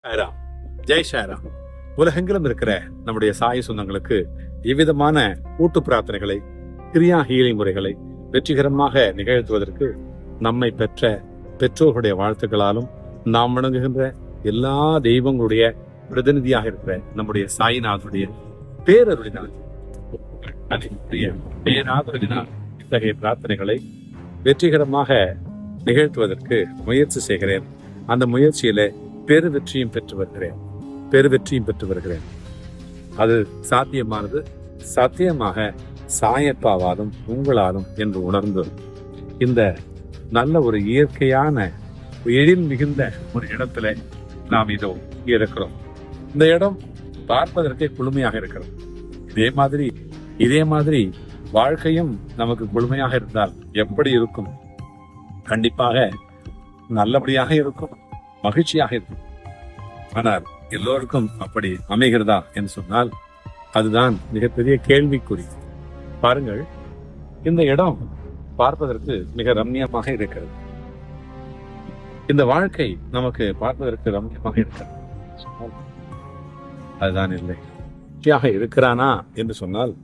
சாய்ராம். ஜெய் சாய்ராம். உலகெங்கிலும் இருக்கிற நம்முடைய சாய் சொந்தங்களுக்கு இவ்விதமான கூட்டு பிரார்த்தனைகளை, கிரியா ஹீலிங் முறைகளை வெற்றிகரமாக நிகழ்த்துவதற்கு நம்மை பெற்ற பெற்றோர்களுடைய வாழ்த்துக்களாலும் நாம் வணங்குகின்ற எல்லா தெய்வங்களுடைய பிரதிநிதியாக இருக்கிற நம்முடைய சாய்நாதனுடைய பேரருளினால் பேராதருளினால் இத்தகைய பிரார்த்தனைகளை வெற்றிகரமாக நிகழ்த்துவதற்கு முயற்சி செய்கிறேன். அந்த முயற்சியில பெருவெற்றியும் பெற்று வருகிறேன். அது சாத்தியமானது சத்தியமாக சாயப்பாவாலும் உங்களாலும் என்று உணர்ந்து இந்த நல்ல ஒரு இயற்கையான எழில் மிகுந்த ஒரு இடத்துல நாம் இதோ இருக்கிறோம். இந்த இடம் பார்ப்பதற்கே குளுமையாக இருக்கிறது. இதே மாதிரி வாழ்க்கையும் நமக்கு குளுமையாக இருந்தால் எப்படி இருக்கும்? கண்டிப்பாக நல்லபடியாக இருக்கும், மகிழ்ச்சியாக இருக்கும். ஆனால் எல்லோருக்கும் அப்படி அமைகிறதா என்று சொன்னால் அதுதான் மிகப்பெரிய கேள்விக்குறி. பாருங்கள், இந்த இடம் பார்ப்பதற்கு மிக ரம்மியமாக இருக்கிறது. இந்த வாழ்க்கை நமக்கு பார்ப்பதற்கு ரம்மியமாக இருக்கிறது. அதுதான் இல்லை, மகிழ்ச்சியாக இருக்கிறானா என்று சொன்னால்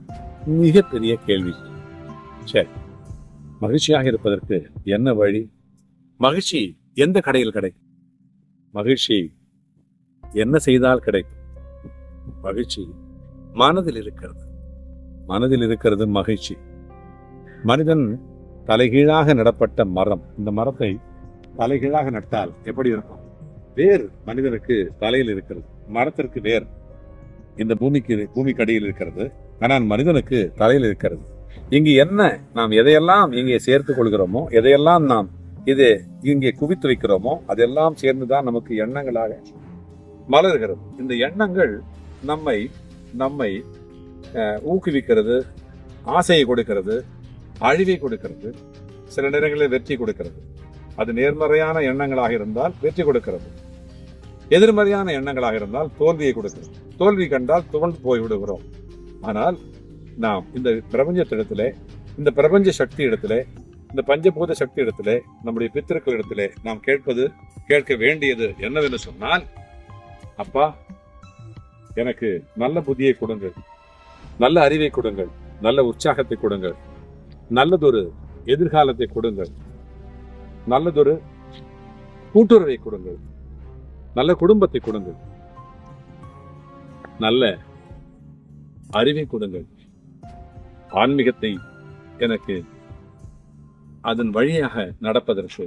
மிகப்பெரிய கேள்வி. சரி, மகிழ்ச்சியாக இருப்பதற்கு என்ன வழி? மகிழ்ச்சி எந்த கடையில் கிடைக்கும்? மகிழ்ச்சி என்ன செய்தால் கிடைக்கும்? மகிழ்ச்சி மனதில் இருக்கிறது மகிழ்ச்சி. மனிதன் தலைகீழாக நடப்பட்ட மரம். இந்த மரத்தை தலைகீழாக நட்டால் எப்படி இருக்கும்? வேர் மனிதனுக்கு தலையில் இருக்கிறது, மரத்திற்கு வேர் இந்த பூமிக்கு அடியில் இருக்கிறது. ஆனால் மனிதனுக்கு தலையில் இருக்கிறது. இங்கு என்ன நாம் எதையெல்லாம் இங்கே சேர்த்துக் கொள்கிறோமோ, எதையெல்லாம் நாம் இங்கே குவித்து வைக்கிறோமோ, அதெல்லாம் சேர்ந்துதான் நமக்கு எண்ணங்களாக மலர்கிறது. இந்த எண்ணங்கள் நம்மை ஊக்குவிக்கிறது, ஆசையை கொடுக்கிறது, அழிவை கொடுக்கிறது, சில நேரங்களில் வெற்றி கொடுக்கிறது. அது நேர்மறையான எண்ணங்களாக இருந்தால் வெற்றி கொடுக்கிறது, எதிர்மறையான எண்ணங்களாக இருந்தால் தோல்வியை கொடுக்கிறது. தோல்வி கண்டால் துவண்டு போய் விடுகிறோம். ஆனால் நாம் இந்த பிரபஞ்சத்திடத்திலே, இந்த பிரபஞ்ச சக்தி இடத்திலே, இந்த பஞ்சபூத சக்தி இடத்திலே, நம்முடைய பித்திருக்கள் இடத்திலே நாம் கேட்க வேண்டியது என்னவென்று சொன்னால், அப்பா, எனக்கு நல்ல புத்தியை கொடுங்கள், நல்ல அறிவை கொடுங்கள், நல்ல உற்சாகத்தை கொடுங்கள், நல்லதொரு எதிர்காலத்தை கொடுங்கள், நல்லதொரு கூட்டுறவை கொடுங்கள், நல்ல குடும்பத்தை கொடுங்கள், நல்ல அறிவை கொடுங்கள், ஆன்மீகத்தை எனக்கு அதன் வழியாக நடப்பதற்கு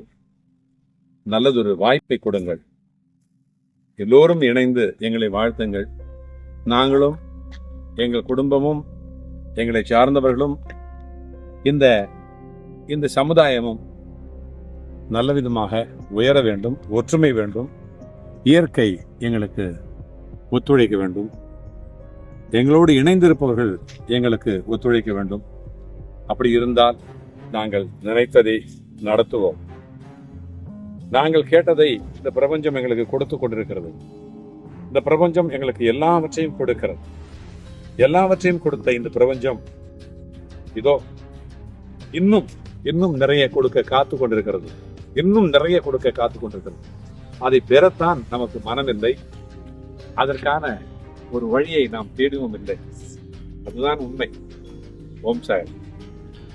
நல்லதொரு வாய்ப்பை கொடுங்கள். எல்லோரும் இணைந்து எங்களை வாழ்த்துங்கள். நாங்களும், எங்கள் குடும்பமும், எங்களை சார்ந்தவர்களும், இந்த சமுதாயமும் நல்ல விதமாக உயர வேண்டும், ஒற்றுமை வேண்டும், இயற்கை எங்களுக்கு ஒத்துழைக்க வேண்டும், எங்களோடு இணைந்திருப்பவர்கள் எங்களுக்கு ஒத்துழைக்க வேண்டும். அப்படி இருந்தால் நாங்கள் நினைத்ததை நடத்துவோம். நாங்கள் கேட்டதை இந்த பிரபஞ்சம் எங்களுக்கு கொடுத்து கொண்டிருக்கிறது. இந்த பிரபஞ்சம் எங்களுக்கு எல்லாவற்றையும் கொடுக்கிறது. எல்லாவற்றையும் கொடுத்த இந்த பிரபஞ்சம் இதோ இன்னும் நிறைய கொடுக்க காத்து கொண்டிருக்கிறது. அதை பெறத்தான் நமக்கு மனமில்லை. அதற்கான ஒரு வழியை நாம் தேடுவோம் இல்லை. அதுதான் உண்மை. ஓம் சாய்.